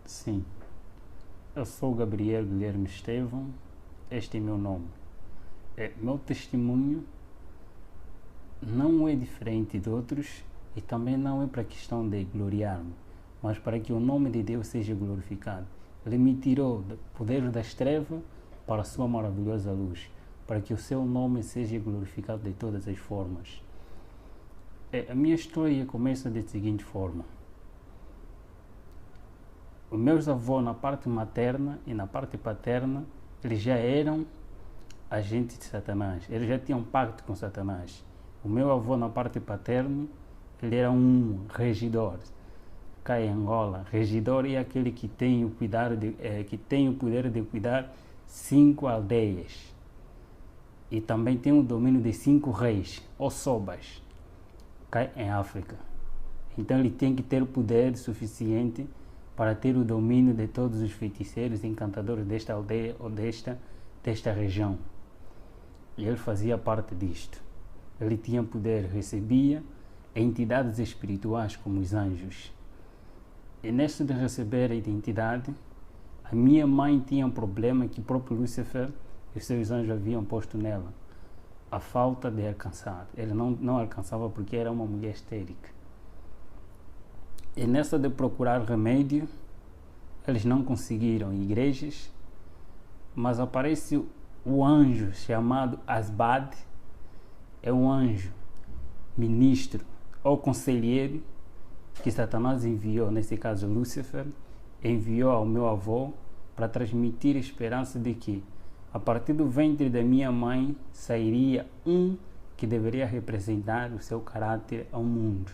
Sim, eu sou Gabriel Guilherme Estevão, este é meu nome. Meu testemunho não é diferente de outros e também não é para a questão de gloriar-me, mas para que o nome de Deus seja glorificado. Ele me tirou do poder das trevas para a sua maravilhosa luz, para que o seu nome seja glorificado de todas as formas. A minha história começa da seguinte forma. Os meus avós, na parte materna e na parte paterna, eles já eram agentes de Satanás. Eles já tinham pacto com Satanás. O meu avô, na parte paterna, ele era um regidor. Cá em Angola, regidor é aquele que tem o poder de cuidar 5 aldeias. E também tem o domínio de 5 reis, ou sobas, cá em África. Então ele tem que ter o poder suficiente para ter o domínio de todos os feiticeiros e encantadores desta aldeia ou desta região. E ele fazia parte disto. Ele tinha poder, recebia entidades espirituais como os anjos. E neste de receber a identidade, a minha mãe tinha um problema que o próprio Lúcifer e os seus anjos haviam posto nela. A falta de alcançar. Ele não alcançava porque era uma mulher estérica. E nessa de procurar remédio, eles não conseguiram em igrejas, mas aparece o anjo chamado Asbad, é um anjo, ministro ou conselheiro que Satanás enviou, nesse caso Lúcifer, enviou ao meu avô para transmitir a esperança de que a partir do ventre da minha mãe sairia um que deveria representar o seu caráter ao mundo.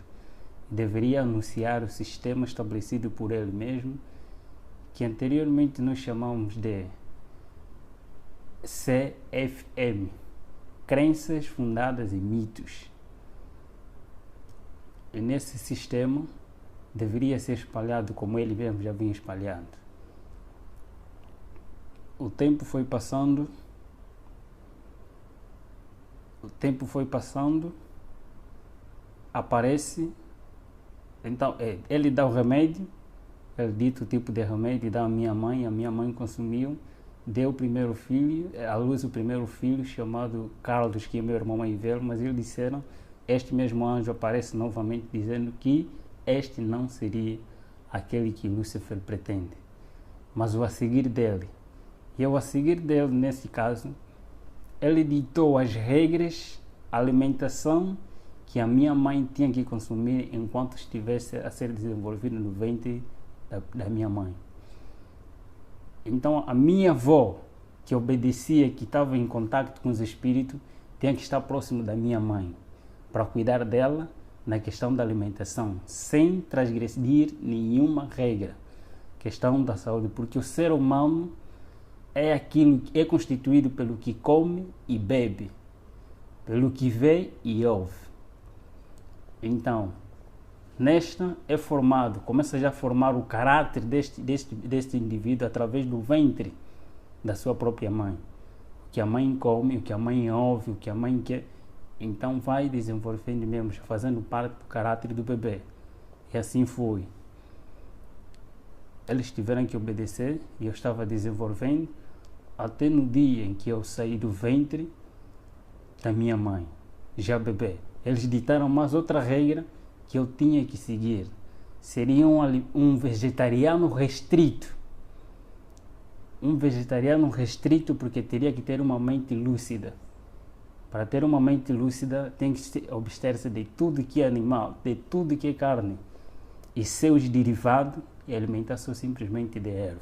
Deveria anunciar o sistema estabelecido por ele mesmo, que anteriormente nós chamamos de CFM, Crenças Fundadas em Mitos. E nesse sistema deveria ser espalhado como ele mesmo já vinha espalhado. O tempo foi passando, aparece. Então, ele dá o remédio, ele dito o tipo de remédio, dá à minha mãe consumiu, deu o primeiro filho, à luz o primeiro filho, chamado Carlos, que é meu irmão mais velho, mas eles disseram, este mesmo anjo aparece novamente dizendo que este não seria aquele que Lúcifer pretende, mas o a seguir dele. E ao a seguir dele, nesse caso, ele ditou as regras, a alimentação, que a minha mãe tinha que consumir enquanto estivesse a ser desenvolvido no ventre da minha mãe. Então, a minha avó, que obedecia, que estava em contato com os espíritos, tinha que estar próximo da minha mãe, para cuidar dela na questão da alimentação, sem transgredir nenhuma regra. Questão da saúde, porque o ser humano é aquilo que é constituído pelo que come e bebe, pelo que vê e ouve. Então, nesta é formado, começa já a formar o caráter deste indivíduo através do ventre da sua própria mãe. O que a mãe come, o que a mãe ouve, o que a mãe quer. Então vai desenvolvendo mesmo, fazendo parte do caráter do bebê. E assim foi. Eles tiveram que obedecer e eu estava desenvolvendo até no dia em que eu saí do ventre da minha mãe, já bebê. Eles ditaram mais outra regra que eu tinha que seguir. Seria um vegetariano restrito. Um vegetariano restrito porque teria que ter uma mente lúcida. Para ter uma mente lúcida tem que abster-se de tudo que é animal, de tudo que é carne. E seus derivados e alimentação simplesmente de erva.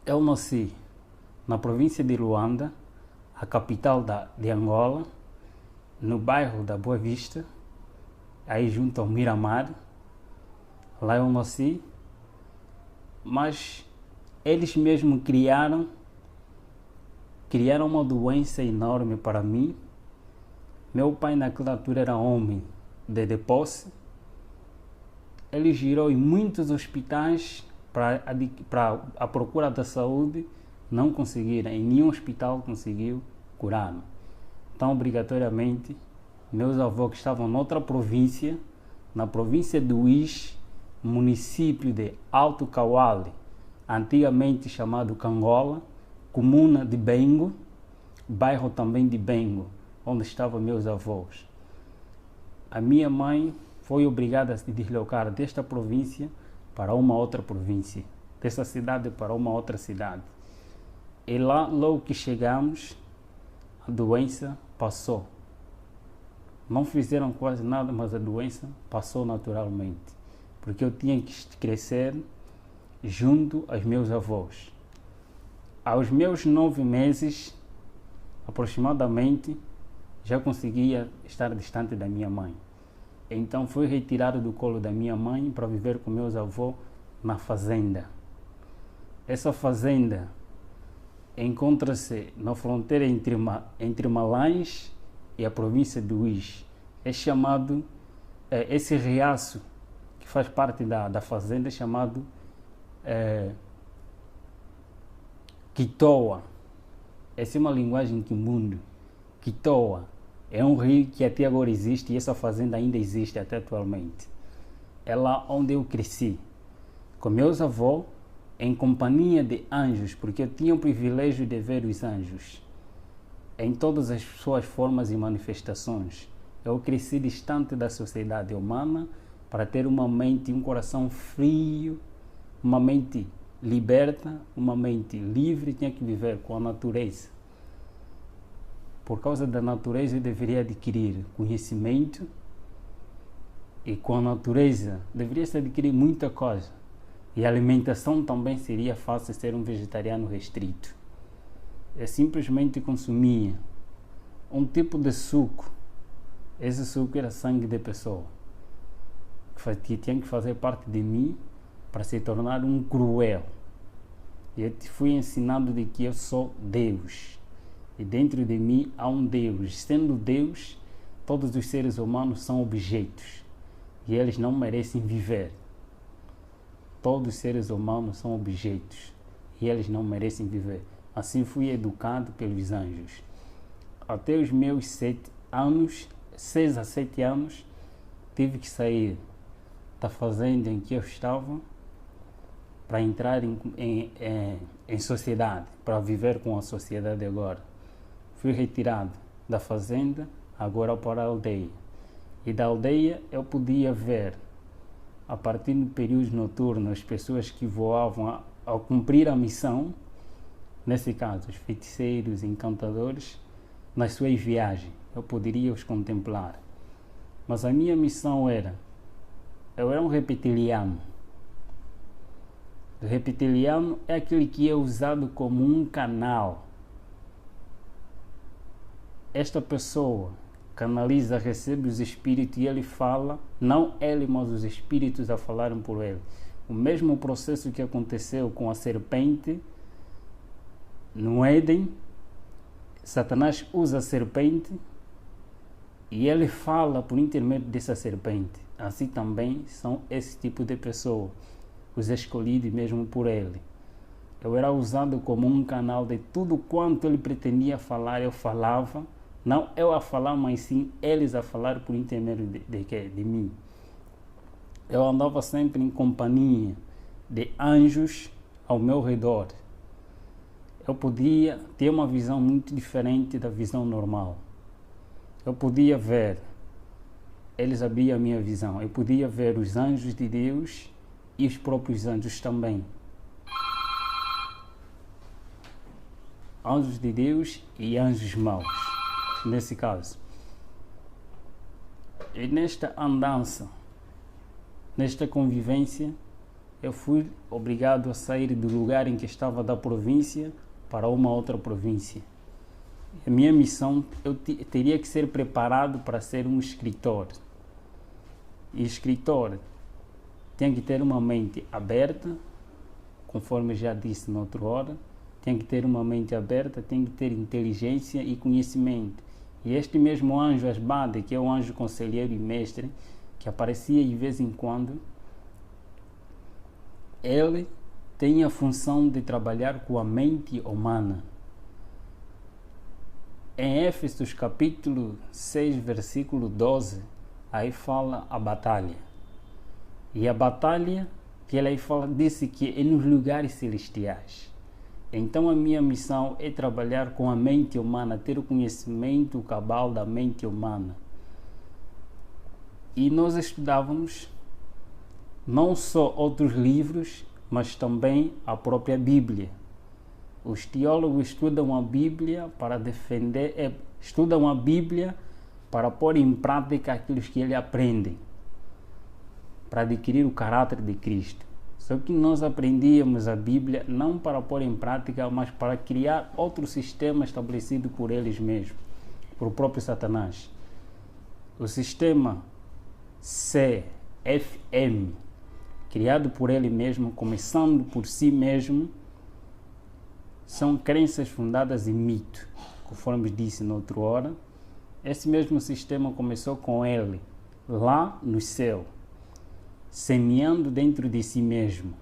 Eu nasci na província de Luanda, a capital de Angola, no bairro da Boa Vista, aí junto ao Miramar. Lá eu nasci, mas eles mesmos criaram uma doença enorme para mim. Meu pai naquela altura era homem de posse. Ele girou em muitos hospitais para a procura da saúde, não conseguiram, em nenhum hospital conseguiu curar-me. Então, obrigatoriamente, meus avós que estavam noutra província, na província do Uís, município de Alto Cauale, antigamente chamado Cangola, comuna de Bengo, bairro também de Bengo, onde estavam meus avós. A minha mãe foi obrigada a se deslocar desta província para uma outra província, dessa cidade para uma outra cidade. E lá, logo que chegamos, a doença passou. Não fizeram quase nada, mas a doença passou naturalmente, porque eu tinha que crescer junto aos meus avós. Aos meus 9 meses, aproximadamente, já conseguia estar distante da minha mãe. Então fui retirado do colo da minha mãe para viver com meus avós na fazenda. Essa fazenda encontra-se na fronteira entre Malães e a província de Uís. É chamado, esse riacho que faz parte da fazenda é chamado Quitoa. Essa é uma linguagem quimundo. Quitoa é um rio que até agora existe e essa fazenda ainda existe até atualmente. É lá onde eu cresci, com meus avós, em companhia de anjos, porque eu tinha o privilégio de ver os anjos em todas as suas formas e manifestações. Eu cresci distante da sociedade humana para ter uma mente e um coração frio, uma mente liberta, uma mente livre. Tinha que viver com a natureza. Por causa da natureza eu deveria adquirir conhecimento e com a natureza deveria se adquirir muita coisa. E a alimentação também seria fácil ser um vegetariano restrito. Eu simplesmente consumia um tipo de suco. Esse suco era sangue de pessoa, que tinha que fazer parte de mim para se tornar um cruel. E eu fui ensinado de que eu sou Deus. E dentro de mim há um Deus. Sendo Deus, todos os seres humanos são objetos. E eles não merecem viver. Todos os seres humanos são objetos. E eles não merecem viver. Assim fui educado pelos anjos. Até os meus 6 a 7 anos, tive que sair da fazenda em que eu estava para entrar em sociedade, para viver com a sociedade agora. Fui retirado da fazenda, agora para a aldeia. E da aldeia eu podia ver, a partir do período noturno, as pessoas que voavam ao cumprir a missão, nesse caso, os feiticeiros, encantadores, nas suas viagens. Eu poderia os contemplar. Mas a minha missão eu era um reptiliano. O reptiliano é aquele que é usado como um canal. Esta pessoa canaliza, recebe os espíritos e ele fala, não ele, mas os espíritos a falarem por ele. O mesmo processo que aconteceu com a serpente no Éden, Satanás usa a serpente e ele fala por intermédio dessa serpente. Assim também são esse tipo de pessoa, os escolhidos mesmo por ele. Eu era usado como um canal de tudo quanto ele pretendia falar, eu falava. Não eu a falar, mas sim eles a falar por intermédio de mim. Eu andava sempre em companhia de anjos ao meu redor. Eu podia ter uma visão muito diferente da visão normal. Eu podia ver, eles abriam a minha visão. Eu podia ver os anjos de Deus e os próprios anjos também. Anjos de Deus e anjos maus, nesse caso. E nesta andança, nesta convivência, eu fui obrigado a sair do lugar em que estava da província para uma outra província. A minha missão, eu teria que ser preparado para ser um escritor. E escritor tem que ter uma mente aberta, conforme já disse noutra hora, tem que ter uma mente aberta, tem que ter inteligência e conhecimento. E este mesmo anjo Asbade, que é o anjo conselheiro e mestre, que aparecia de vez em quando, ele tem a função de trabalhar com a mente humana. Em Éfesos capítulo 6, versículo 12, aí fala a batalha. E a batalha que ele aí fala, disse que é nos lugares celestiais. Então a minha missão é trabalhar com a mente humana, ter o conhecimento cabal da mente humana. E nós estudávamos não só outros livros, mas também a própria Bíblia. Os teólogos estudam a Bíblia para defender, estudam a Bíblia para pôr em prática aquilo que eles aprendem, para adquirir o caráter de Cristo. Só que nós aprendíamos a Bíblia não para pôr em prática, mas para criar outro sistema estabelecido por eles mesmos, por o próprio Satanás. O sistema CFM, criado por ele mesmo, começando por si mesmo, são crenças fundadas em mito, conforme disse na outra hora. Esse mesmo sistema começou com ele, lá no céu, semeando dentro de si mesmo,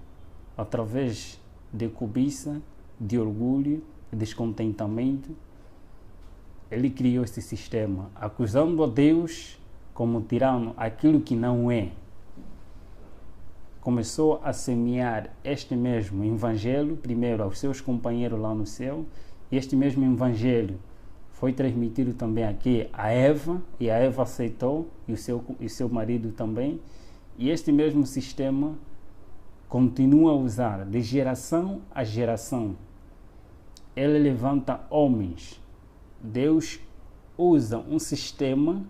através de cobiça, de orgulho, de descontentamento. Ele criou esse sistema, acusando a Deus como tirano, aquilo que não é. Começou a semear este mesmo evangelho, primeiro aos seus companheiros lá no céu, e este mesmo evangelho foi transmitido também aqui a Eva, e a Eva aceitou, e o seu marido também, e este mesmo sistema continua a usar de geração a geração. Ele levanta homens. Deus usa um sistema,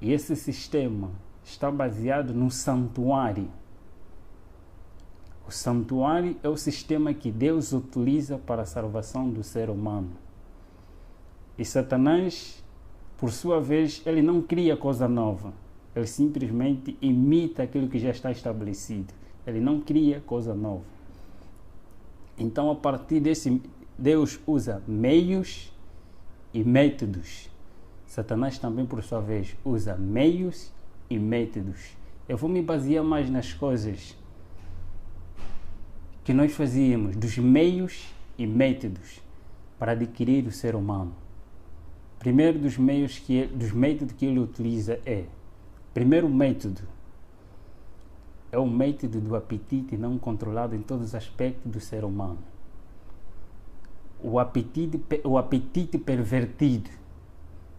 e esse sistema está baseado no santuário. O santuário é o sistema que Deus utiliza para a salvação do ser humano. E Satanás, por sua vez, ele não cria coisa nova. Ele simplesmente imita aquilo que já está estabelecido. Ele não cria coisa nova. Então, a partir desse, Deus usa meios e métodos. Satanás também, por sua vez, usa meios e métodos. Eu vou me basear mais nas coisas que nós fazíamos, dos meios e métodos para adquirir o ser humano. Primeiro dos métodos que ele utiliza primeiro método é o método do apetite não controlado em todos os aspectos do ser humano. O apetite pervertido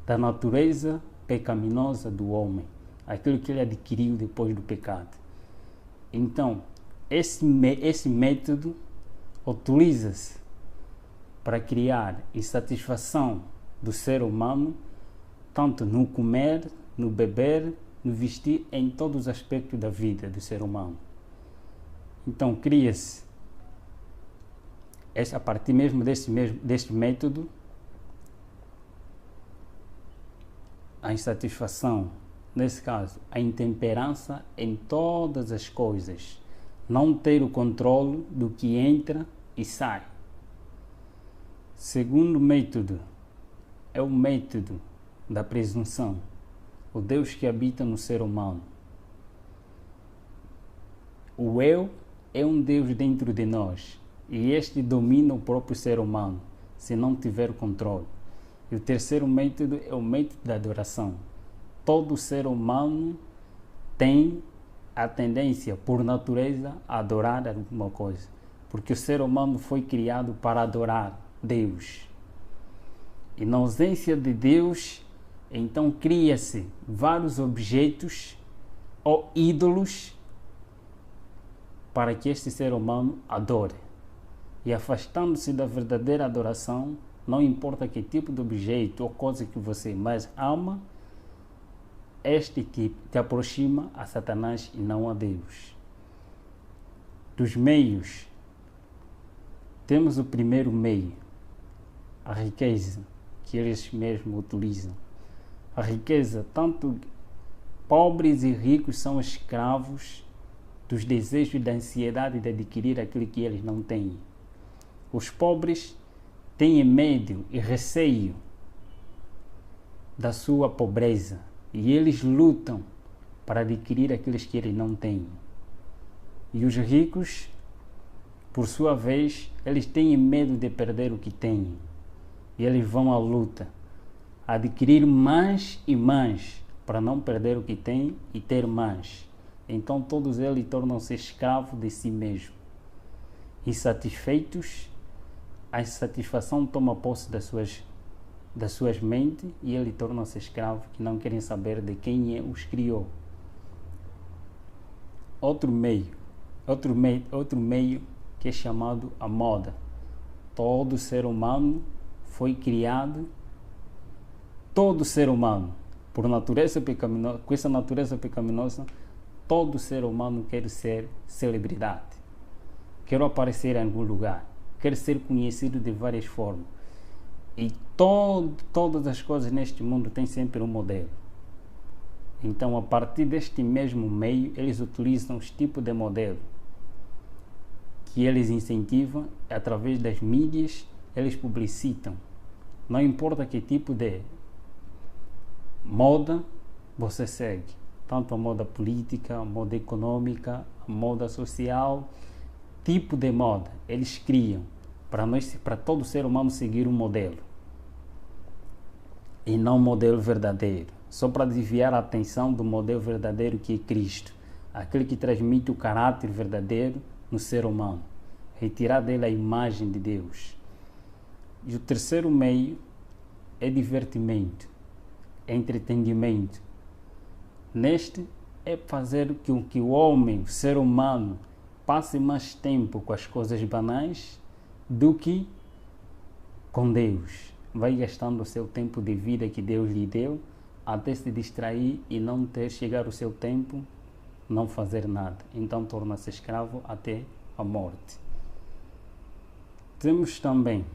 da natureza pecaminosa do homem, aquilo que ele adquiriu depois do pecado. Então, esse método utiliza-se para criar insatisfação do ser humano, tanto no comer, no beber, no vestir, em todos os aspectos da vida do ser humano. Então cria-se, a partir mesmo deste método, a insatisfação, nesse caso, a intemperança em todas as coisas, não ter o controle do que entra e sai. Segundo método é o método da presunção, o Deus que habita no ser humano. O eu é um Deus dentro de nós e este domina o próprio ser humano, se não tiver controle. E o terceiro método é o método da adoração. Todo ser humano tem a tendência, por natureza, a adorar alguma coisa, porque o ser humano foi criado para adorar Deus. E na ausência de Deus, então cria-se vários objetos ou ídolos para que este ser humano adore. E afastando-se da verdadeira adoração, não importa que tipo de objeto ou coisa que você mais ama, este te aproxima a Satanás e não a Deus. Dos meios, temos o primeiro meio, a riqueza, que eles mesmos utilizam. A riqueza, tanto pobres e ricos são escravos dos desejos e da ansiedade de adquirir aquilo que eles não têm. Os pobres têm medo e receio da sua pobreza e eles lutam para adquirir aqueles que eles não têm. E os ricos, por sua vez, eles têm medo de perder o que têm e eles vão à luta, adquirir mais e mais para não perder o que têm e ter mais. Então todos eles tornam-se escravos de si mesmos. Insatisfeitos, a insatisfação toma posse das suas mentes e eles tornam-se escravos que não querem saber de quem os criou. Outro meio que é chamado a moda. Todo ser humano foi criado, todo ser humano, por natureza pecaminosa, com essa natureza pecaminosa, todo ser humano quer ser celebridade, quer aparecer em algum lugar, quer ser conhecido de várias formas. E todas as coisas neste mundo têm sempre um modelo. Então, a partir deste mesmo meio, eles utilizam os tipos de modelo que eles incentivam através das mídias, eles publicitam. Não importa que tipo de moda você segue, tanto a moda política, a moda econômica, a moda social, tipo de moda, eles criam para todo ser humano seguir um modelo e não um modelo verdadeiro, só para desviar a atenção do modelo verdadeiro que é Cristo, aquele que transmite o caráter verdadeiro no ser humano, retirar dele a imagem de Deus. E o terceiro meio é divertimento, é entretenimento. Neste é fazer com que o homem, o ser humano, passe mais tempo com as coisas banais do que com Deus. Vai gastando o seu tempo de vida que Deus lhe deu até se distrair e não ter chegar o seu tempo, não fazer nada. Então torna-se escravo até a morte. Temos também,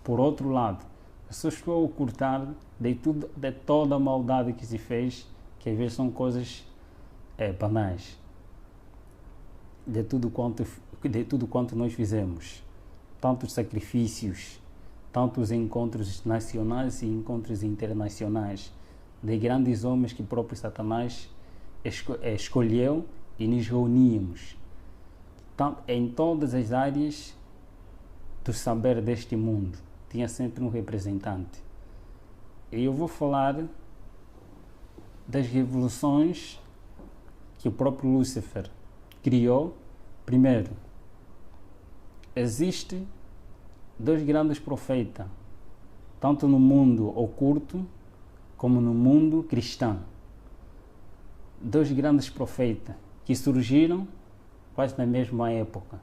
por outro lado, pessoas que vão ocultar de toda a maldade que se fez, que às vezes são coisas banais, de tudo quanto nós fizemos, tantos sacrifícios, tantos encontros nacionais e encontros internacionais, de grandes homens que o próprio Satanás escolheu e nos reuníamos. Em todas as áreas do saber deste mundo, tinha sempre um representante. E eu vou falar das revoluções que o próprio Lúcifer criou. Primeiro, existem dois grandes profetas, tanto no mundo oculto como no mundo cristão. Dois grandes profetas que surgiram quase na mesma época,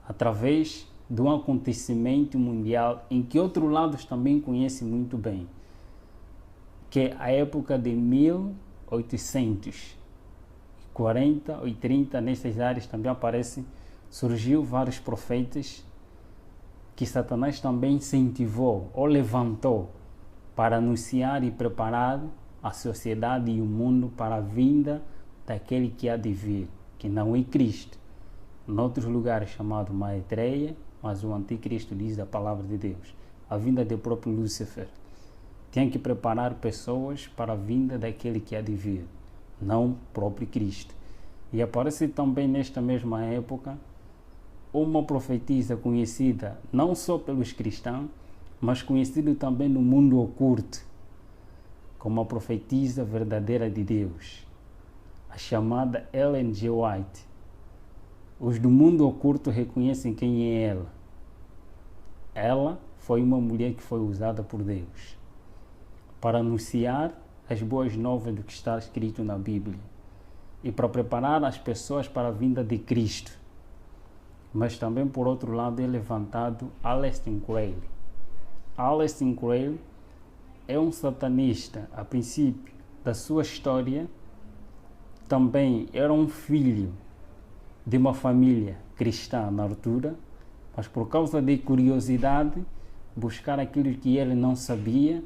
através de um acontecimento mundial em que outros lados também conhecem muito bem, que é a época de 1840 e 30, nessas áreas também surgiu vários profetas que Satanás também incentivou ou levantou para anunciar e preparar a sociedade e o mundo para a vinda daquele que há de vir, que não é Cristo. Em outros lugares chamado Maitreya, mas o anticristo diz a palavra de Deus. A vinda do próprio Lúcifer. Tem que preparar pessoas para a vinda daquele que há de vir, não o próprio Cristo. E aparece também nesta mesma época uma profetisa conhecida não só pelos cristãos, mas conhecida também no mundo oculto, como a profetisa verdadeira de Deus, a chamada Ellen G. White. Os do mundo oculto reconhecem quem é ela. Ela foi uma mulher que foi usada por Deus para anunciar as boas novas do que está escrito na Bíblia e para preparar as pessoas para a vinda de Cristo. Mas também, por outro lado, é levantado Aleister Crowley. Aleister Crowley é um satanista. A princípio da sua história, também era um filho de uma família cristã na altura, mas por causa de curiosidade, buscar aquilo que ele não sabia,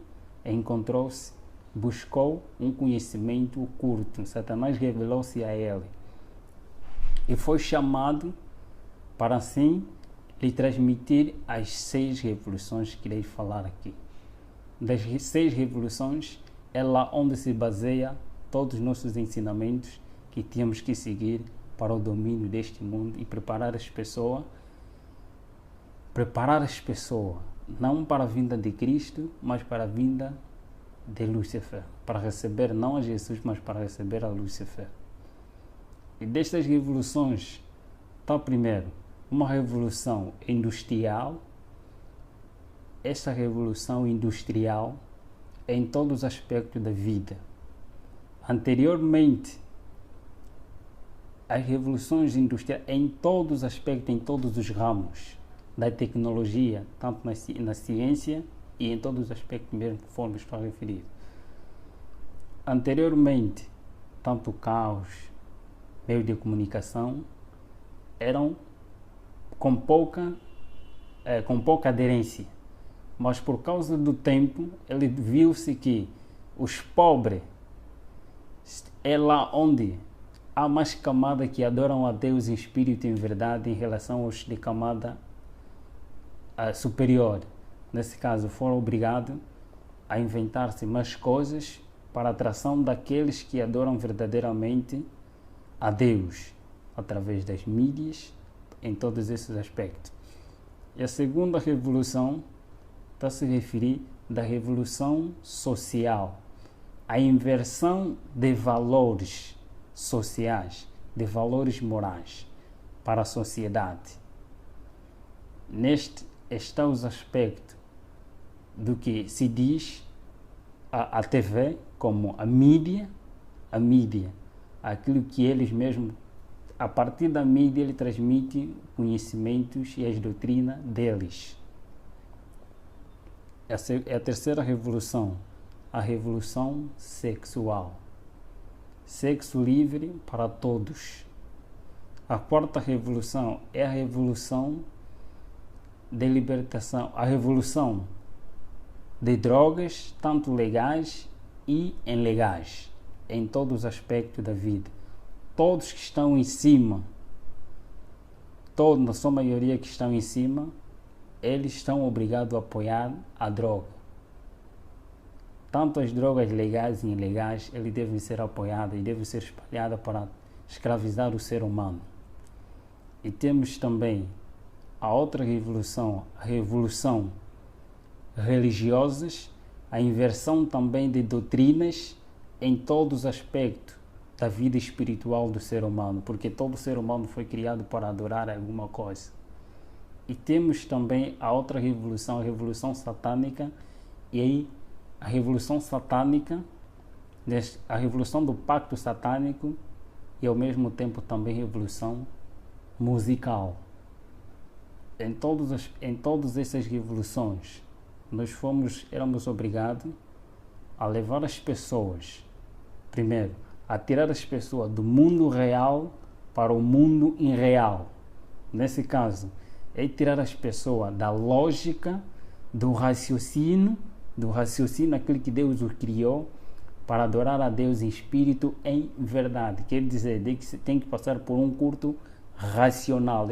buscou um conhecimento oculto. Satanás revelou-se a ele e foi chamado para assim lhe transmitir as 6 revoluções que irei falar aqui. Das 6 revoluções é lá onde se baseia todos os nossos ensinamentos que temos que seguir para o domínio deste mundo e preparar as pessoas não para a vinda de Cristo, mas para a vinda de Lúcifer, para receber não a Jesus, mas para receber a Lúcifer. E destas revoluções, está primeiro uma revolução industrial. Esta revolução industrial é em todos os aspectos da vida. Anteriormente, as revoluções industriais em todos os aspectos, em todos os ramos da tecnologia, tanto na ciência e em todos os aspectos mesmo conforme estou a referir. Anteriormente, tanto carros, meios de comunicação, eram com pouca aderência. Mas por causa do tempo, ele viu-se que os pobres é lá onde há mais camada que adoram a Deus em espírito e em verdade em relação aos de camada superior. Nesse caso, foram obrigados a inventar-se mais coisas para a atração daqueles que adoram verdadeiramente a Deus, através das mídias, em todos esses aspectos. E a segunda revolução está a se referir da revolução social, a inversão de valores sociais, de valores morais para a sociedade. Neste está os aspectos do que se diz a TV como a mídia, aquilo que eles mesmos, a partir da mídia, ele transmite conhecimentos e as doutrinas deles. Essa é a terceira revolução, a revolução sexual. Sexo livre para todos. A quarta revolução é a revolução de libertação, a revolução de drogas, tanto legais e ilegais, em todos os aspectos da vida. Todos que estão em cima, na sua maioria que estão em cima, eles estão obrigados a apoiar a droga. Tanto as drogas legais e ilegais, eles devem ser apoiadas e devem ser espalhadas para escravizar o ser humano. E temos também a outra revolução, a revolução religiosas, a inversão também de doutrinas em todos os aspectos da vida espiritual do ser humano, porque todo ser humano foi criado para adorar alguma coisa. E temos também a outra revolução, a revolução satânica, e aí a revolução satânica, a revolução do pacto satânico e ao mesmo tempo também revolução musical. Em todas essas revoluções, éramos obrigados a levar as pessoas, primeiro, a tirar as pessoas do mundo real para o mundo irreal. Nesse caso, é tirar as pessoas da lógica, do raciocínio aquele que Deus o criou, para adorar a Deus em espírito, em verdade. Quer dizer, que tem que passar por um culto racional.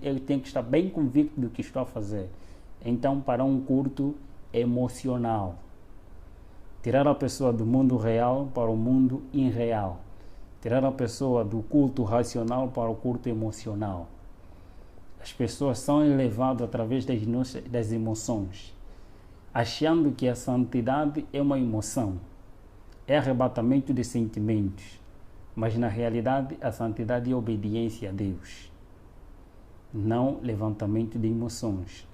Ele tem que estar bem convicto do que está a fazer. Então, para um culto emocional. Tirar a pessoa do mundo real para o mundo irreal. Tirar a pessoa do culto racional para o culto emocional. As pessoas são elevadas através das emoções, achando que a santidade é uma emoção, é arrebatamento de sentimentos, mas na realidade a santidade é obediência a Deus, não levantamento de emoções.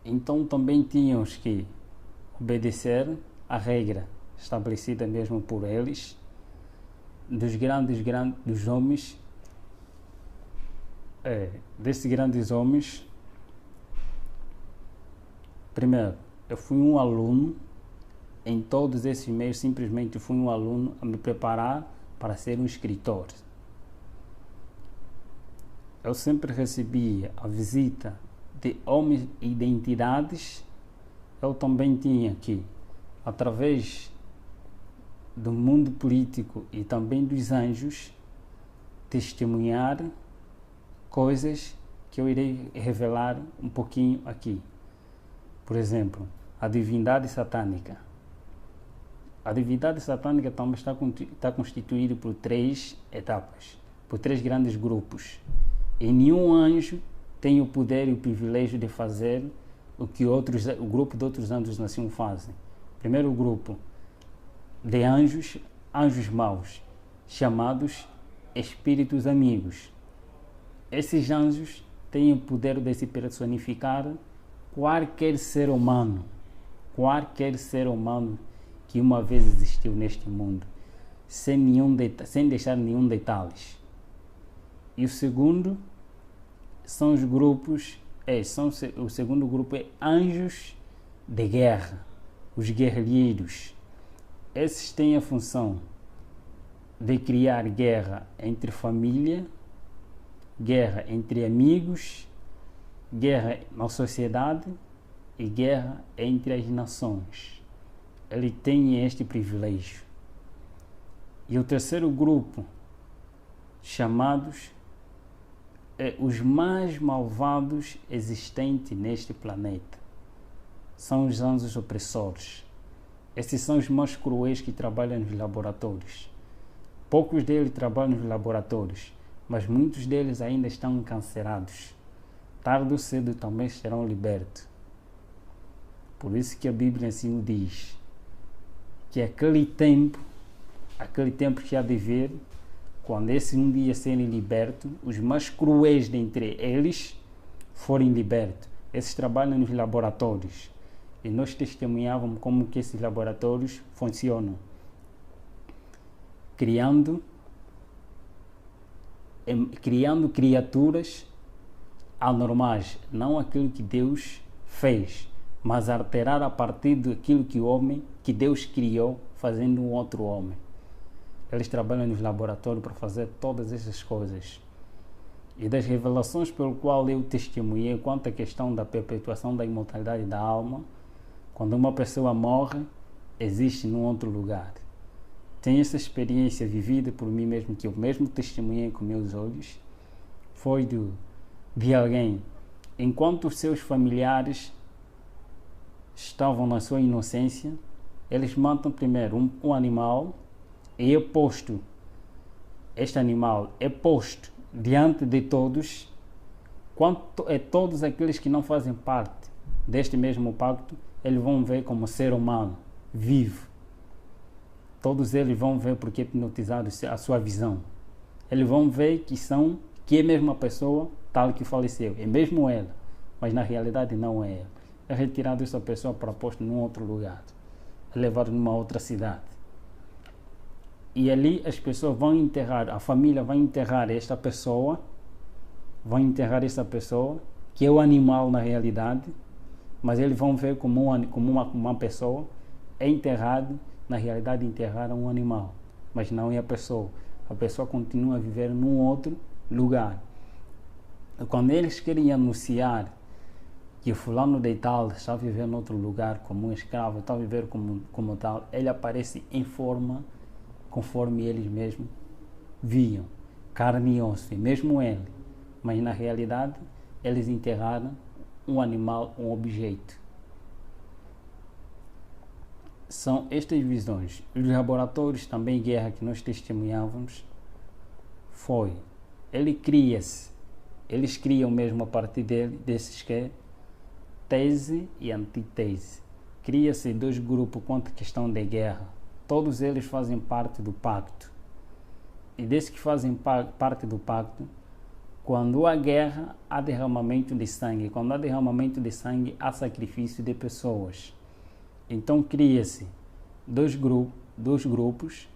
Então também tínhamos que obedecer a regra estabelecida mesmo por eles, dos homens, desses grandes homens. Primeiro, eu fui um aluno em todos esses meios, simplesmente fui um aluno a me preparar para ser um escritor. Eu sempre recebia a visita de homens e de entidades. Eu também tinha que, através do mundo político e também dos anjos, testemunhar coisas que eu irei revelar um pouquinho aqui. Por exemplo, a divindade satânica. A divindade satânica também está constituída por 3 etapas, por 3 grandes grupos. E nenhum anjo tem o poder e o privilégio de fazer o que o grupo de outros anjos nasciam fazem. Primeiro grupo de anjos maus, chamados espíritos amigos. Esses anjos têm o poder de se personificar qualquer ser humano que uma vez existiu neste mundo, sem deixar nenhum detalhe. E o segundo são os grupos, o segundo grupo é anjos de guerra, os guerrilheiros. Esses têm a função de criar guerra entre família, guerra entre amigos, guerra na sociedade e guerra entre as nações. Ele tem este privilégio. E o terceiro grupo, chamados os mais malvados existentes neste planeta, são os anjos opressores. Esses são os mais cruéis que trabalham nos laboratórios. Poucos deles trabalham nos laboratórios, mas muitos deles ainda estão encarcerados. Tarde ou cedo também serão libertos. Por isso que a Bíblia assim o diz, que aquele tempo que há de vir, quando esse um dia serem libertos, os mais cruéis dentre eles forem libertos. Esses trabalham nos laboratórios. E nós testemunhávamos como que esses laboratórios funcionam. Criando criaturas anormais, não aquilo que Deus fez, mas alterar a partir daquilo que Deus criou, fazendo um outro homem. Eles trabalham nos laboratórios para fazer todas essas coisas. E das revelações pelo qual eu testemunhei quanto à questão da perpetuação da imortalidade da alma, quando uma pessoa morre, existe num outro lugar. Tenho essa experiência vivida por mim mesmo, que eu mesmo testemunhei com meus olhos, foi de alguém, enquanto os seus familiares estavam na sua inocência, eles matam primeiro um animal e este animal é posto diante de todos, quanto é todos aqueles que não fazem parte deste mesmo pacto, eles vão ver como ser humano, vivo. Todos eles vão ver porque é hipnotizado a sua visão. Eles vão ver que é a mesma pessoa tal que faleceu, é mesmo ela, mas na realidade não é ela. É retirado essa pessoa para posto num outro lugar, é levado numa outra cidade. E ali as pessoas vão enterrar, a família vai enterrar esta pessoa, que é o animal na realidade, mas eles vão ver como uma pessoa é enterrado, na realidade enterraram um animal, mas não é a pessoa continua a viver num outro lugar. E quando eles querem anunciar que o fulano de tal está a viver em outro lugar como um escravo, está a viver como tal, ele aparece em forma conforme eles mesmos viam, carne e osso, mesmo ele, mas na realidade eles enterraram um animal, um objeto. São estas visões. Os laboratórios também, guerra que nós testemunhávamos, eles criam mesmo a partir desses que é tese e antítese. Cria-se dois grupos quanto à questão da guerra. Todos eles fazem parte do pacto. E desde que fazem parte do pacto, quando há guerra, há derramamento de sangue. Quando há derramamento de sangue, há sacrifício de pessoas. Então cria-se dois grupos,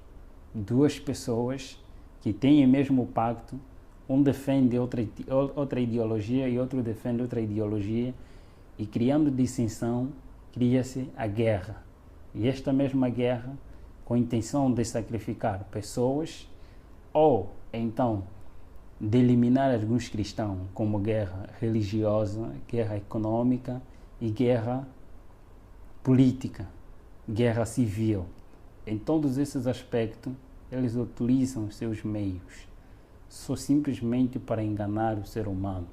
duas pessoas que têm o mesmo pacto. Um defende outra ideologia e outro defende outra ideologia. E criando dissensão, cria-se a guerra. E esta mesma guerra, com a intenção de sacrificar pessoas, ou então de eliminar alguns cristãos, como guerra religiosa, guerra econômica e guerra política, guerra civil. Em todos esses aspectos, eles utilizam os seus meios, só simplesmente para enganar o ser humano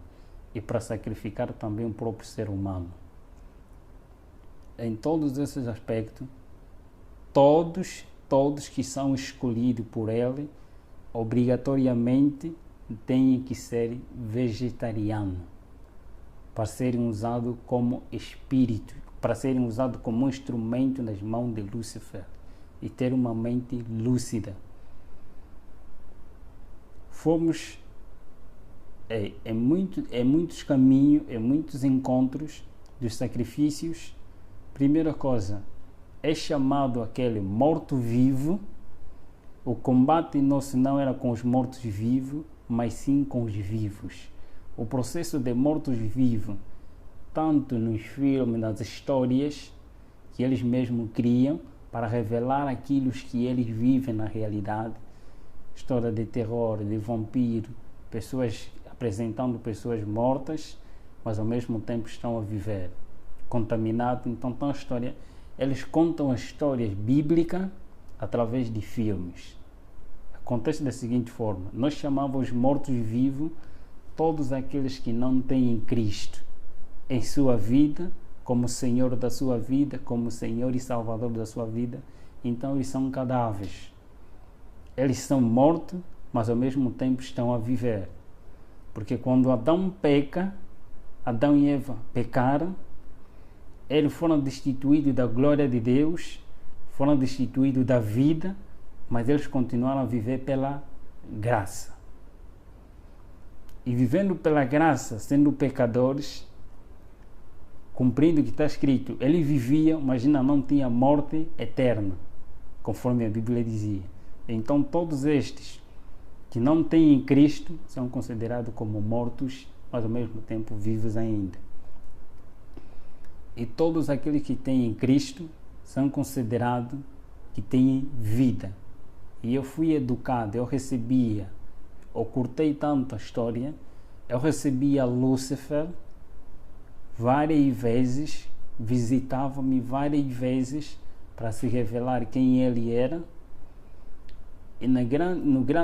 e para sacrificar também o próprio ser humano. Em todos esses aspectos, todos que são escolhidos por ele, obrigatoriamente têm que ser vegetarianos, para serem usados como espírito, para serem usados como instrumento nas mãos de Lúcifer e ter uma mente lúcida. fomos muitos caminhos, muitos encontros dos sacrifícios. Primeira coisa, é chamado aquele morto-vivo. O combate nosso não era com os mortos-vivos, mas sim com os vivos. O processo de mortos-vivos, tanto nos filmes, nas histórias que eles mesmos criam, para revelar aquilo que eles vivem na realidade. História de terror, de vampiro, pessoas apresentando pessoas mortas, mas ao mesmo tempo estão a viver, contaminados. Então, eles contam as histórias bíblicas através de filmes. Acontece da seguinte forma: nós chamamos mortos-vivos todos aqueles que não têm Cristo em sua vida, como Senhor da sua vida, como Senhor e Salvador da sua vida. Então eles são cadáveres. Eles são mortos, mas ao mesmo tempo estão a viver. Porque quando Adão peca, Adão e Eva pecaram, eles foram destituídos da glória de Deus, foram destituídos da vida, mas eles continuaram a viver pela graça. E vivendo pela graça, sendo pecadores, cumprindo o que está escrito, ele vivia, imagina, não tinha morte eterna, conforme a Bíblia dizia. Então todos estes que não têm Cristo são considerados como mortos, mas ao mesmo tempo vivos ainda. E todos aqueles que têm Cristo são considerados que têm vida. E eu fui educado, eu curtei tanto a história, eu recebia Lúcifer várias vezes, visitava-me várias vezes para se revelar quem ele era. E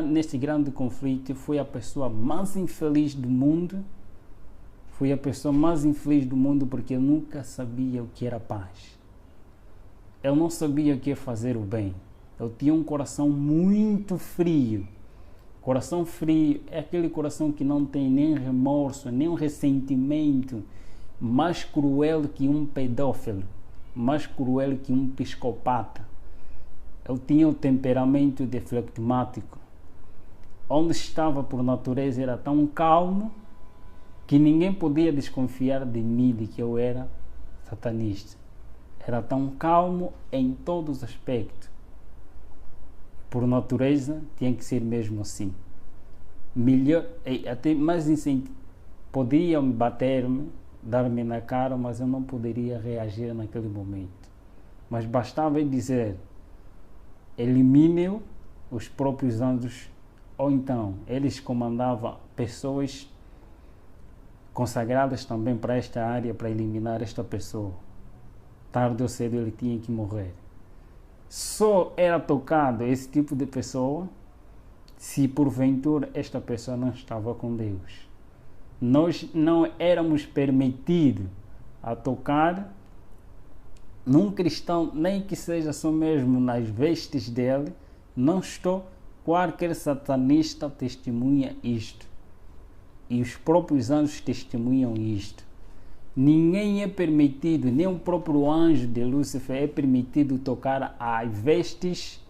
neste grande conflito, fui a pessoa mais infeliz do mundo. Fui a pessoa mais infeliz do mundo porque eu nunca sabia o que era paz. Eu não sabia o que é fazer o bem. Eu tinha um coração muito frio. Coração frio é aquele coração que não tem nem remorso, nem um ressentimento, mais cruel que um pedófilo, mais cruel que um psicopata. Eu tinha o temperamento de flegmático. Onde estava por natureza era tão calmo que ninguém podia desconfiar de mim, de que eu era satanista. Era tão calmo em todos os aspectos. Por natureza tinha que ser mesmo assim. Melhor, até mais podiam bater-me, dar-me na cara, mas eu não poderia reagir naquele momento. Mas bastava dizer: elimine os próprios anjos, ou então eles comandavam pessoas consagradas também para esta área, para eliminar esta pessoa. Tarde ou cedo ele tinha que morrer. Só era tocado esse tipo de pessoa se porventura esta pessoa não estava com Deus. Nós não éramos permitidos a tocar num cristão, nem que seja só mesmo nas vestes dele. Não estou, qualquer satanista testemunha isto. E os próprios anjos testemunham isto. Ninguém é permitido, nem o próprio anjo de Lúcifer é permitido tocar as vestes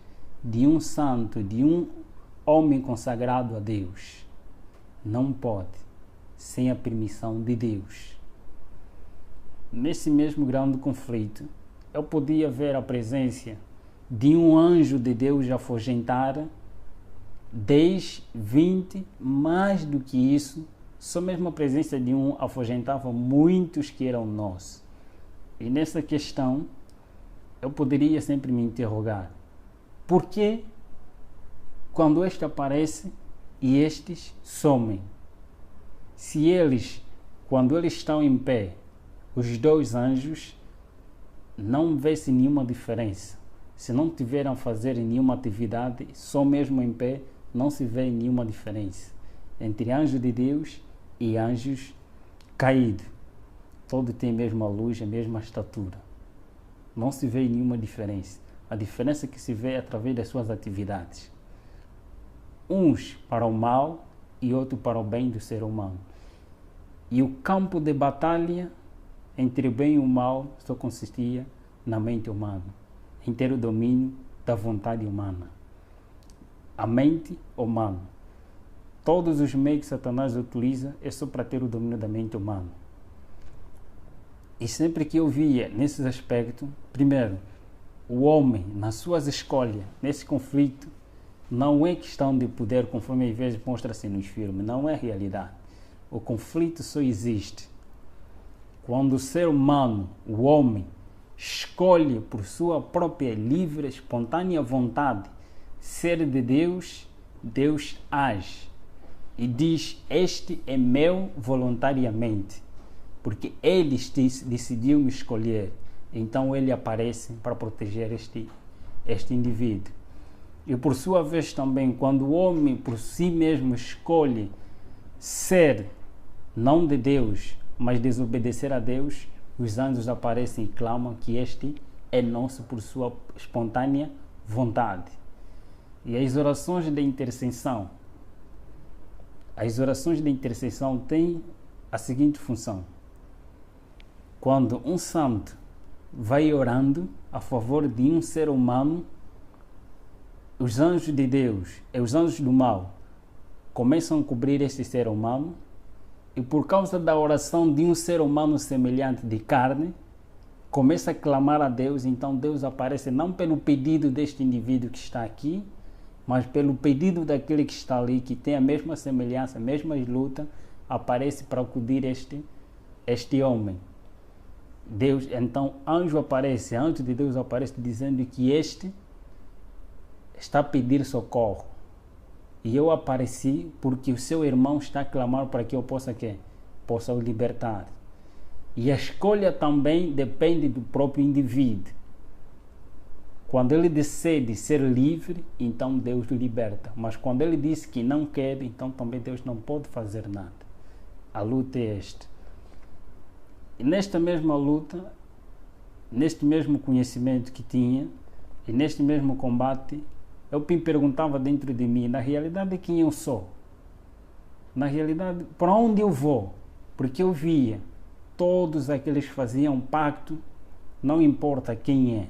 de um santo, de um homem consagrado a Deus. Não pode, sem a permissão de Deus. Nesse mesmo grande conflito, eu podia ver a presença de um anjo de Deus afugentar 10, 20, mais do que isso. Só mesmo a presença de um afugentava muitos que eram nós. E nessa questão, eu poderia sempre me interrogar: por que quando este aparece e estes somem? Se eles, quando eles estão em pé, os dois anjos, não vê-se nenhuma diferença. Se não tiveram a fazer nenhuma atividade, só mesmo em pé, não se vê nenhuma diferença entre anjo de Deus e anjos caídos. Todos têm a mesma luz, a mesma estatura. Não se vê nenhuma diferença. A diferença que se vê é através das suas atividades. Uns para o mal e outro para o bem do ser humano. E o campo de batalha entre o bem e o mal só consistia na mente humana, em ter o domínio da vontade humana. A mente humana. todos os meios que Satanás utiliza é só para ter o domínio da mente humana. E sempre que eu via nesses aspectos, primeiro, o homem, nas suas escolhas, nesse conflito, não é questão de poder, conforme às vezes mostra-se nos filmes, não é realidade. O conflito só existe quando o ser humano, o homem, escolhe por sua própria livre, espontânea vontade ser de Deus, Deus age e diz: este é meu voluntariamente, porque ele decidiu me escolher. Então ele aparece para proteger este indivíduo. E por sua vez também, quando o homem por si mesmo escolhe ser não de Deus, mas desobedecer a Deus, os anjos aparecem e clamam que este é nosso por sua espontânea vontade. E as orações de intercessão têm a seguinte função: quando um santo vai orando a favor de um ser humano, os anjos de Deus e os anjos do mal começam a cobrir esse ser humano, e por causa da oração de um ser humano semelhante de carne, começa a clamar a Deus. Então Deus aparece não pelo pedido deste indivíduo que está aqui, mas pelo pedido daquele que está ali, que tem a mesma semelhança, a mesma luta, aparece para acudir este homem. Deus, então, anjo de Deus aparece dizendo que este está a pedir socorro. E eu apareci porque o seu irmão está a clamar para que eu possa o libertar. E a escolha também depende do próprio indivíduo. Quando ele decide ser livre, então Deus o liberta. Mas quando ele diz que não quer, então também Deus não pode fazer nada. A luta é esta. E nesta mesma luta, neste mesmo conhecimento que tinha, e neste mesmo combate, eu me perguntava dentro de mim, na realidade, quem eu sou? Na realidade, para onde eu vou? Porque eu via todos aqueles que faziam pacto, não importa quem é,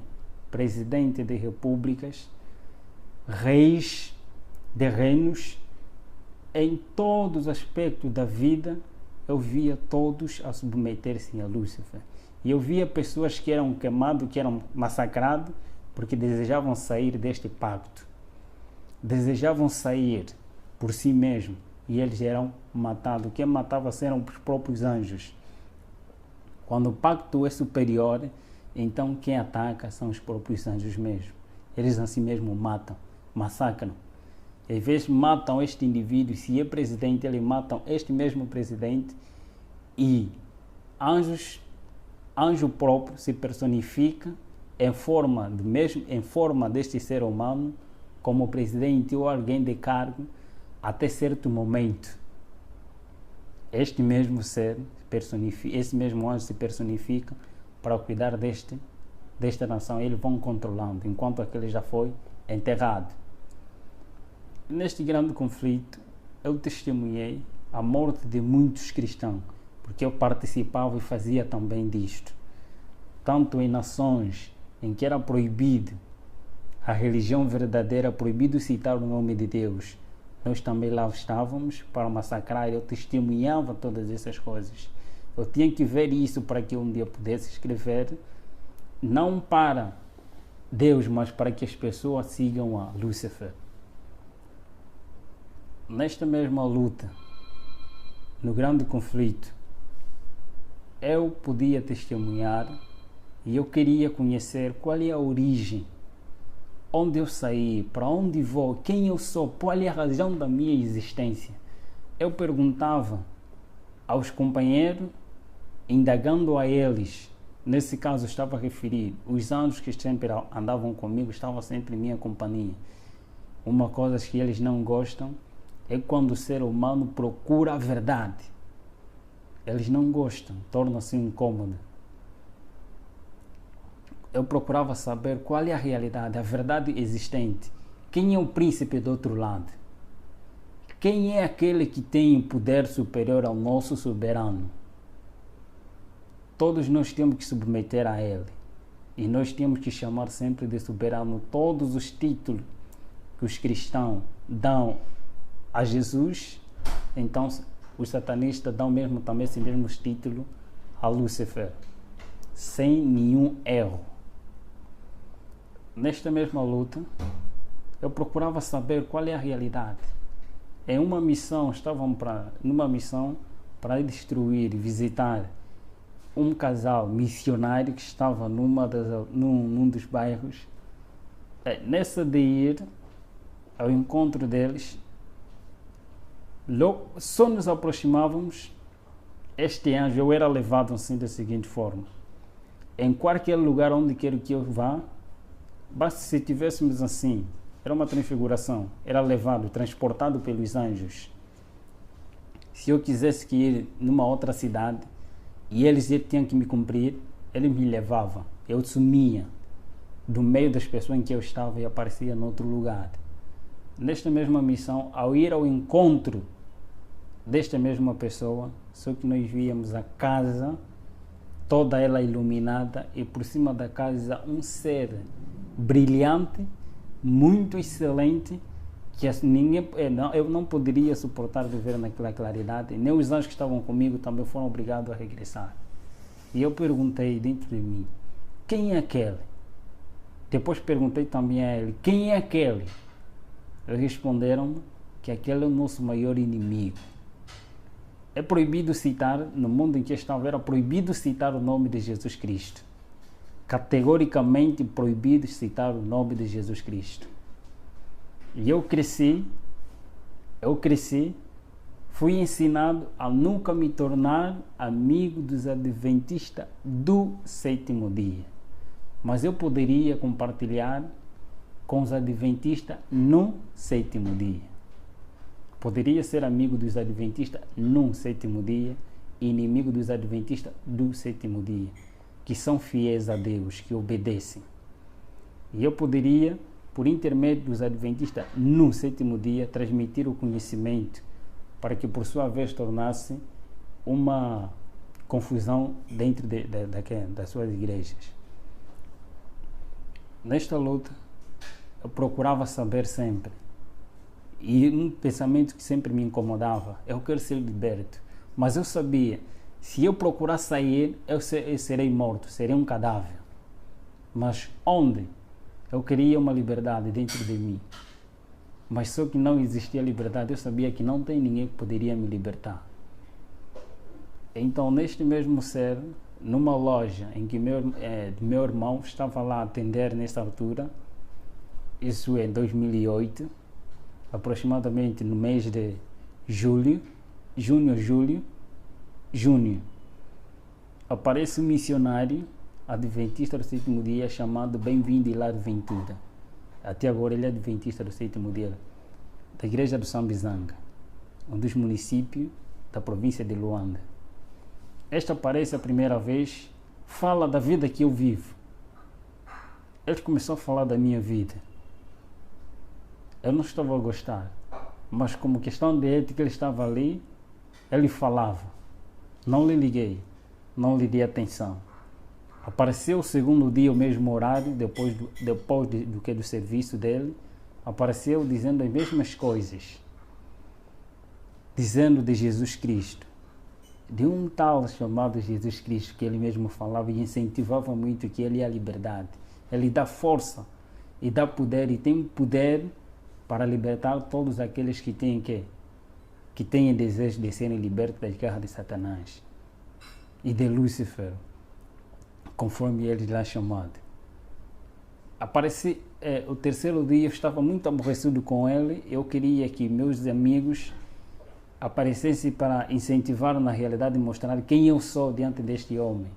presidente de repúblicas, reis de reinos, em todos os aspectos da vida, eu via todos a submeter-se a Lúcifer. E eu via pessoas que eram queimadas, que eram massacradas, porque desejavam sair deste pacto. Desejavam sair por si mesmos, e eles eram matados. Quem matava eram os próprios anjos. Quando o pacto é superior, então quem ataca são os próprios anjos mesmo. Eles assim mesmo matam, massacram. Às vezes matam este indivíduo, se é presidente, eles matam este mesmo presidente, e anjo próprio se personifica em forma deste ser humano, como presidente ou alguém de cargo, até certo momento. Este mesmo ser esse mesmo anjo se personifica para cuidar desta nação. Eles vão controlando, enquanto aquele já foi enterrado. Neste grande conflito, eu testemunhei a morte de muitos cristãos, porque eu participava e fazia também disto. Tanto em nações em que era proibido a religião verdadeira, proibido citar o nome de Deus, nós também lá estávamos para massacrar. Eu testemunhava todas essas coisas. Eu tinha que ver isso para que um dia pudesse escrever, não para Deus, mas para que as pessoas sigam a Lúcifer. Nesta mesma luta, no grande conflito, eu podia testemunhar e eu queria conhecer qual é a origem, onde eu saí, para onde vou, quem eu sou, qual é a razão da minha existência. Eu perguntava aos companheiros, indagando a eles. Nesse caso estava a referir os anjos que sempre andavam comigo, estavam sempre em minha companhia. Uma coisa que eles não gostam é quando o ser humano procura a verdade. Eles não gostam, torna-se incômodo. Eu procurava saber qual é a realidade, a verdade existente. Quem é o príncipe do outro lado? Quem é aquele que tem poder superior ao nosso soberano? Todos nós temos que submeter a ele. E nós temos que chamar sempre de soberano todos os títulos que os cristãos dão a Jesus, Então os satanistas dão mesmo também esse mesmo título a Lúcifer, sem nenhum erro. Nesta mesma luta, eu procurava saber qual é a realidade. Em uma missão, numa missão para destruir, visitar um casal missionário que estava num dos bairros. Nessa de ir ao encontro deles, só nos aproximávamos, este anjo, eu era levado assim da seguinte forma: em qualquer lugar onde quer que eu vá, basta se tivéssemos assim, era uma transfiguração, era levado, transportado pelos anjos. Se eu quisesse que ir numa outra cidade e eles tinham que me cumprir, ele me levava, eu sumia do meio das pessoas em que eu estava e aparecia em outro lugar. Nesta mesma missão, ao ir ao encontro desta mesma pessoa, só que nós víamos a casa toda ela iluminada e por cima da casa um ser brilhante, muito excelente, que eu não poderia suportar viver naquela claridade. Nem os anjos que estavam comigo também foram obrigados a regressar. E eu perguntei dentro de mim: quem é aquele? Depois perguntei também a ele: quem é aquele? Eles responderam que aquele é o nosso maior inimigo. É proibido citar, no mundo em que estava, era proibido citar o nome de Jesus Cristo. Categoricamente proibido citar o nome de Jesus Cristo. E eu cresci, fui ensinado a nunca me tornar amigo dos adventistas do sétimo dia. Mas eu poderia compartilhar com os adventistas no sétimo dia. Poderia ser amigo dos adventistas no sétimo dia e inimigo dos adventistas do sétimo dia, que são fiéis a Deus, que obedecem. E eu poderia, por intermédio dos adventistas no sétimo dia, transmitir o conhecimento para que por sua vez tornasse uma confusão dentro das suas igrejas. Nesta luta, eu procurava saber sempre, e um pensamento que sempre me incomodava: eu quero ser liberto. Mas eu sabia, se eu procurar sair, eu serei morto, serei um cadáver. Mas onde? Eu queria uma liberdade dentro de mim. Mas só que não existia liberdade, eu sabia que não tem ninguém que poderia me libertar. Então, neste mesmo ser, numa loja em que meu irmão estava lá a atender nessa altura, isso em 2008, aproximadamente no mês de junho, aparece um missionário adventista do sétimo dia chamado Bem-vindo Hilário Ventura. Até agora ele é adventista do sétimo dia, da igreja do Sambizanga, um dos municípios da província de Luanda. Este aparece a primeira vez, fala da vida que eu vivo. Ele começou a falar da minha vida. Eu não estava a gostar, mas como questão de ética ele estava ali, ele falava. Não lhe liguei, não lhe dei atenção. Apareceu o segundo dia, o mesmo horário, depois do serviço dele, apareceu dizendo as mesmas coisas, dizendo de Jesus Cristo, de um tal chamado Jesus Cristo, que ele mesmo falava e incentivava muito, que ele é a liberdade. Ele dá força e dá poder, e tem poder para libertar todos aqueles que têm desejo de serem libertos das garras de Satanás e de Lúcifer, conforme ele lá chamado. O terceiro dia, eu estava muito aborrecido com ele. Eu queria que meus amigos aparecessem para incentivar na realidade e mostrar quem eu sou diante deste homem,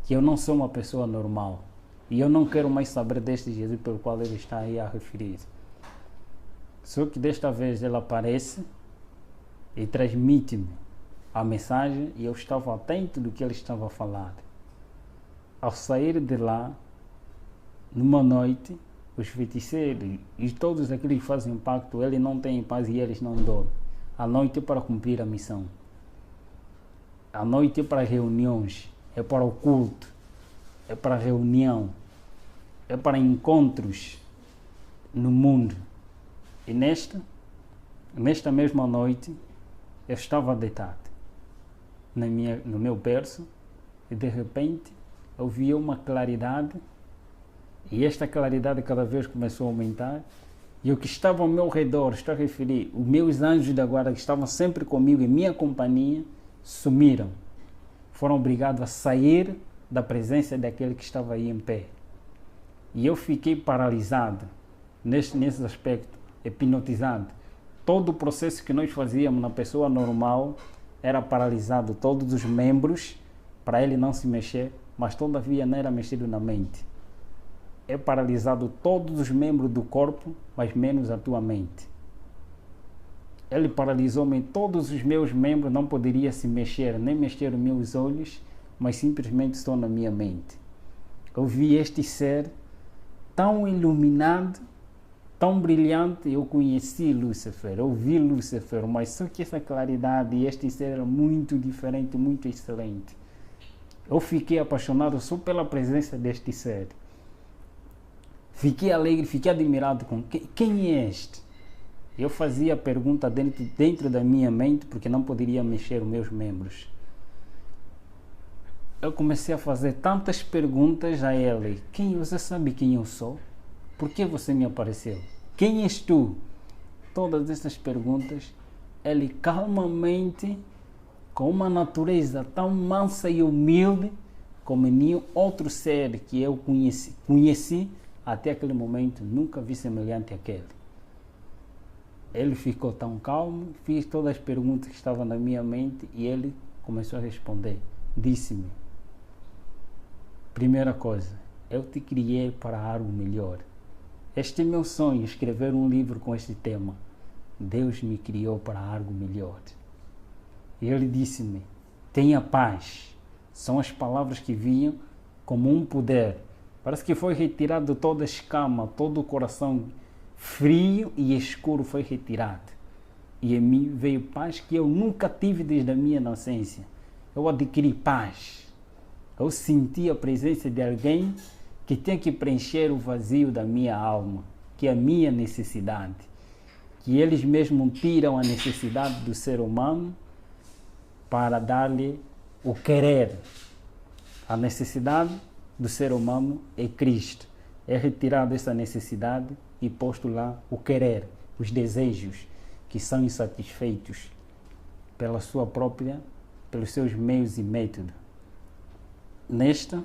que eu não sou uma pessoa normal e eu não quero mais saber deste Jesus pelo qual ele está aí a referir. Só que desta vez ele aparece e transmite-me a mensagem e eu estava atento do que ele estava a falar. Ao sair de lá, numa noite, os feiticeiros e todos aqueles que fazem pacto, eles não têm paz e eles não dormem. A noite é para cumprir a missão. A noite é para reuniões, é para o culto, é para reunião, é para encontros no mundo. E nesta mesma noite, eu estava deitado no meu berço e de repente eu vi uma claridade e esta claridade cada vez começou a aumentar e o que estava ao meu redor, estou a referir, os meus anjos da guarda que estavam sempre comigo em minha companhia, sumiram. Foram obrigados a sair da presença daquele que estava aí em pé. E eu fiquei paralisado nesse aspecto, hipnotizado. Todo o processo que nós fazíamos na pessoa normal era paralisado, todos os membros, para ele não se mexer, mas todavia não era mexido na mente. É paralisado todos os membros do corpo, mas menos a tua mente. Ele paralisou-me, todos os meus membros, não poderia se mexer, nem mexer os meus olhos, mas simplesmente estou na minha mente. Eu vi este ser tão iluminado, tão brilhante, eu conheci Lúcifer, eu vi Lúcifer, mas só que essa claridade e este ser era muito diferente, muito excelente. Eu fiquei apaixonado só pela presença deste ser. Fiquei alegre, fiquei admirado com quem é este? Eu fazia a pergunta dentro da minha mente, porque não poderia mexer os meus membros. Eu comecei a fazer tantas perguntas a ele. Você sabe quem eu sou? Por que você me apareceu? Quem és tu? Todas essas perguntas, ele calmamente, com uma natureza tão mansa e humilde, como nenhum outro ser que eu conheci até aquele momento, nunca vi semelhante àquele. Ele ficou tão calmo, fiz todas as perguntas que estavam na minha mente e ele começou a responder. Disse-me, primeira coisa, eu te criei para algo melhor. Este é meu sonho, escrever um livro com este tema. Deus me criou para algo melhor. E ele disse-me, tenha paz. São as palavras que vinham como um poder. Parece que foi retirado toda a escama, todo o coração frio e escuro foi retirado. E em mim veio paz que eu nunca tive desde a minha inocência. Eu adquiri paz. Eu senti a presença de alguém que tem que preencher o vazio da minha alma, que é a minha necessidade. Que eles mesmos tiram a necessidade do ser humano para dar-lhe o querer. A necessidade do ser humano é Cristo. É retirado essa necessidade e posto lá o querer, os desejos que são insatisfeitos pelos seus meios e métodos. Nesta,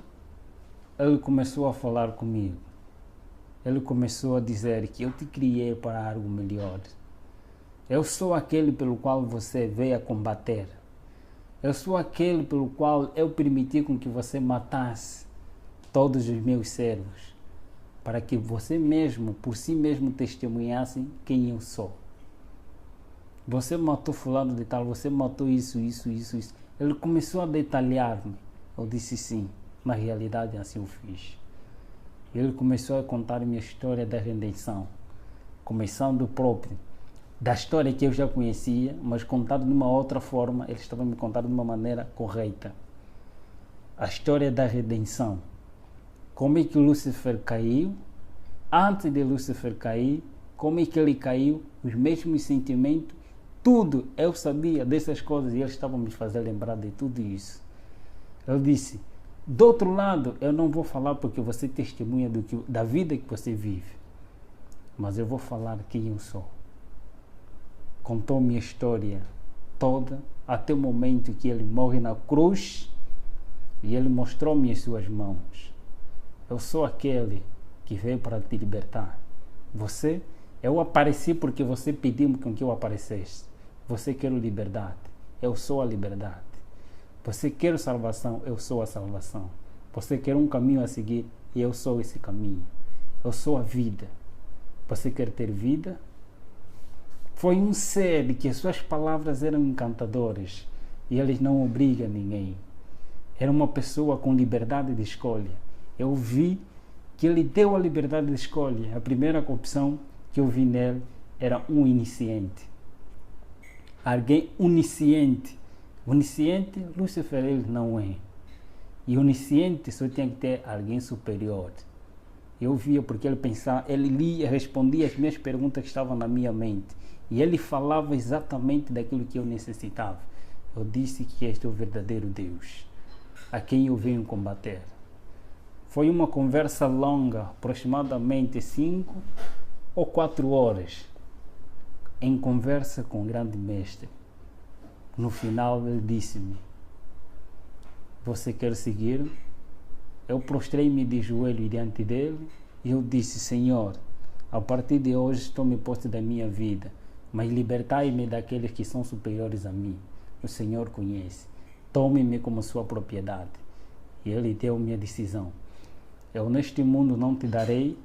ele começou a falar comigo. Ele começou a dizer que eu te criei para algo melhor. Eu sou aquele pelo qual você veio a combater. Eu sou aquele pelo qual eu permiti com que você matasse todos os meus servos, para que você mesmo, por si mesmo, testemunhasse quem eu sou. Você matou fulano de tal, você matou isso. Ele começou a detalhar-me. Eu disse sim, na realidade assim eu fiz. Ele começou a contar minha história da redenção, começando próprio da história que eu já conhecia, mas contado de uma outra forma. Ele estava me contando de uma maneira correta. A história da redenção. Como é que Lúcifer caiu? Antes de Lúcifer cair, como é que ele caiu? Os mesmos sentimentos, tudo. Eu sabia dessas coisas e eles estavam me fazendo lembrar de tudo isso. Eu disse, do outro lado, eu não vou falar porque você testemunha da vida que você vive, mas eu vou falar quem eu sou. Contou minha história toda, até o momento que ele morre na cruz e ele mostrou-me as suas mãos. Eu sou aquele que veio para te libertar. Eu apareci porque você pediu com que eu aparecesse. Você quer liberdade, eu sou a liberdade. Você quer salvação, eu sou a salvação. Você quer um caminho a seguir, e eu sou esse caminho. Eu sou a vida. Você quer ter vida? Foi um ser que as suas palavras eram encantadoras e eles não obrigam ninguém. Era uma pessoa com liberdade de escolha. Eu vi que ele deu a liberdade de escolha. A primeira opção que eu vi nele era um iniciante. Alguém onisciente. Onisciente, Lúcifer ele não é. E onisciente só tinha que ter alguém superior. Eu via porque ele pensava, ele lia, respondia as minhas perguntas que estavam na minha mente. E ele falava exatamente daquilo que eu necessitava. Eu disse que este é o verdadeiro Deus, a quem eu venho combater. Foi uma conversa longa, aproximadamente 5 ou 4 horas, em conversa com o grande mestre. No final ele disse-me: você quer seguir? Eu prostrei-me de joelho diante dele e eu disse: Senhor, a partir de hoje tome posse da minha vida, mas libertai-me daqueles que são superiores a mim. O Senhor conhece. Tome-me como sua propriedade. E ele deu-me a decisão. Eu neste mundo não te darei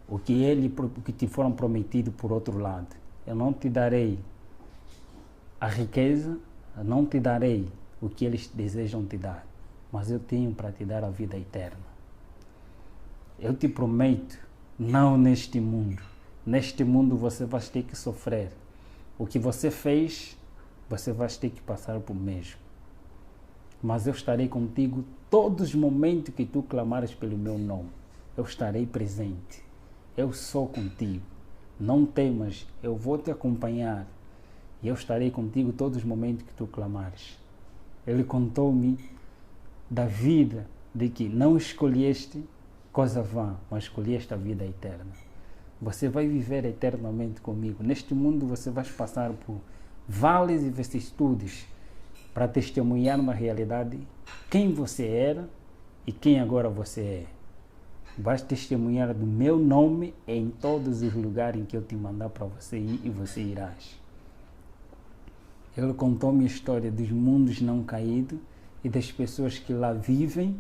o que te foram prometido por outro lado. Eu não te darei a riqueza, eu não te darei o que eles desejam te dar, mas eu tenho para te dar a vida eterna. Eu te prometo, não neste mundo. Neste mundo você vai ter que sofrer. O que você fez, você vai ter que passar por mesmo. Mas eu estarei contigo todos os momentos que tu clamares pelo meu nome. Eu estarei presente. Eu sou contigo. Não temas, eu vou te acompanhar. E eu estarei contigo todos os momentos que tu clamares. Ele contou-me da vida, de que não escolheste coisa vã, mas escolheste a vida eterna. Você vai viver eternamente comigo. Neste mundo você vai passar por vales e vicissitudes para testemunhar na realidade quem você era e quem agora você é. Vais testemunhar do meu nome em todos os lugares em que eu te mandar para você ir e você irás. Ele contou-me a história dos mundos não caídos e das pessoas que lá vivem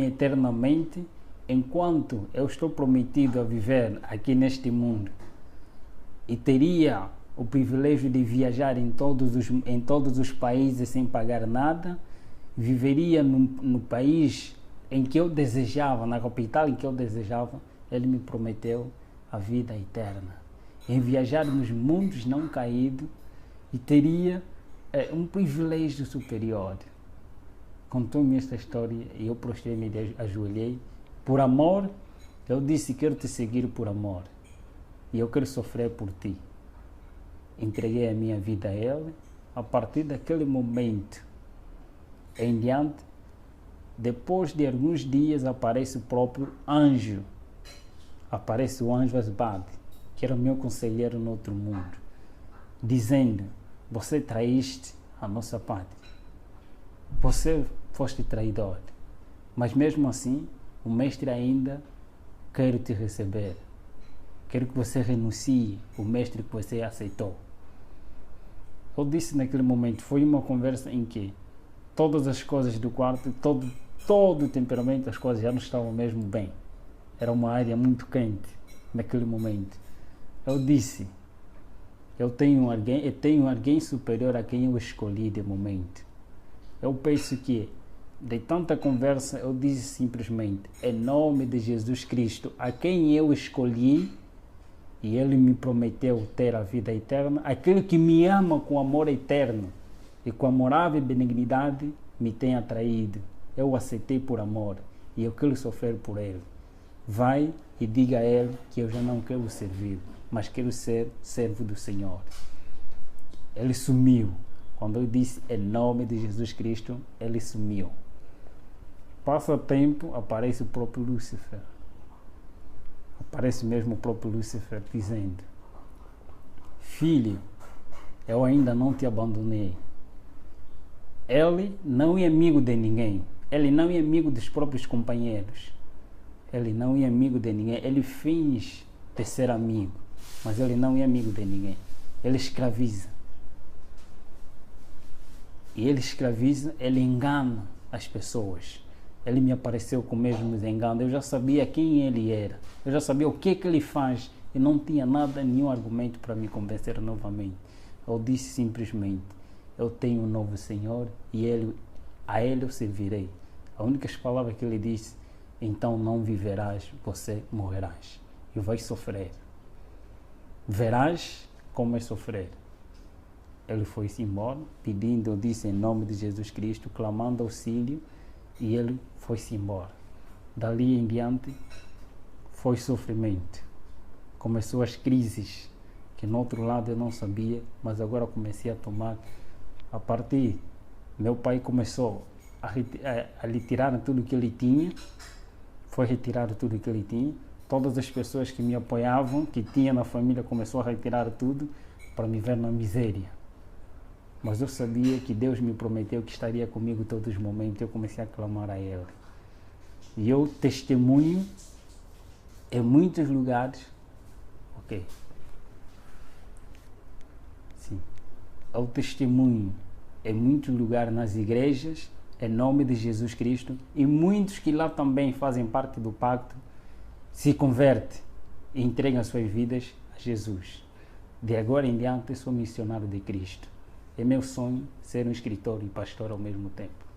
eternamente, enquanto eu estou prometido a viver aqui neste mundo e teria o privilégio de viajar em todos os países sem pagar nada, viveria no país em que eu desejava, na capital em que eu desejava. Ele me prometeu a vida eterna, em viajar nos mundos não caídos, e teria um privilégio superior. Contou-me esta história e eu prostrei-me e ajoelhei. Por amor, eu disse: quero te seguir por amor e eu quero sofrer por ti. Entreguei a minha vida a ele. A partir daquele momento em diante, depois de alguns dias, aparece o próprio anjo. Aparece o anjo Asbad, que era o meu conselheiro no outro mundo, dizendo: você traíste a nossa pátria. Você foste traidor. Mas mesmo assim, o mestre ainda quer te receber. Quero que você renuncie o mestre que você aceitou. Eu disse naquele momento, foi uma conversa em que todas as coisas do quarto, todo o temperamento das coisas já não estavam mesmo bem. Era uma área muito quente naquele momento. Eu disse: eu tenho alguém superior a quem eu escolhi de momento. Eu penso que, de tanta conversa, eu disse simplesmente: em nome de Jesus Cristo, a quem eu escolhi, e ele me prometeu ter a vida eterna, aquele que me ama com amor eterno e com amorável benignidade me tem atraído. Eu aceitei por amor e eu quero sofrer por ele. Vai e diga a ele que eu já não quero servir, mas quero ser servo do Senhor. Ele sumiu. Quando eu disse em nome de Jesus Cristo, ele sumiu. Passa tempo, aparece o próprio Lúcifer. Aparece mesmo o próprio Lúcifer dizendo: filho, eu ainda não te abandonei. Ele não é amigo de ninguém. Ele não é amigo dos próprios companheiros. Ele não é amigo de ninguém. Ele finge de ser amigo, mas ele não é amigo de ninguém. Ele escraviza. E ele escraviza, ele engana as pessoas. Ele me apareceu com o mesmo engano. Eu já sabia quem ele era. Eu já sabia o que ele faz. E não tinha nenhum argumento para me convencer novamente. Eu disse simplesmente: eu tenho um novo Senhor e a ele eu servirei. A única palavra que ele disse: então não viverás, você morrerás. E vais sofrer. Verás como é sofrer. Ele foi-se embora, pedindo, eu disse em nome de Jesus Cristo, clamando auxílio, e ele foi-se embora. Dali em diante, foi sofrimento. Começou as crises que no outro lado eu não sabia, mas agora comecei a tomar. A partir, meu pai começou a retirar tudo que ele tinha, foi retirado tudo que ele tinha. Todas as pessoas que me apoiavam, que tinha na família, começou a retirar tudo para me ver na miséria. Mas eu sabia que Deus me prometeu que estaria comigo todos os momentos. Eu comecei a clamar a Ele. E eu testemunho em muitos lugares. Ok. Sim. Eu testemunho em muitos lugares nas igrejas, em nome de Jesus Cristo, e muitos que lá também fazem parte do pacto se convertem e entregam suas vidas a Jesus. De agora em diante, eu sou missionário de Cristo. É meu sonho ser um escritor e pastor ao mesmo tempo.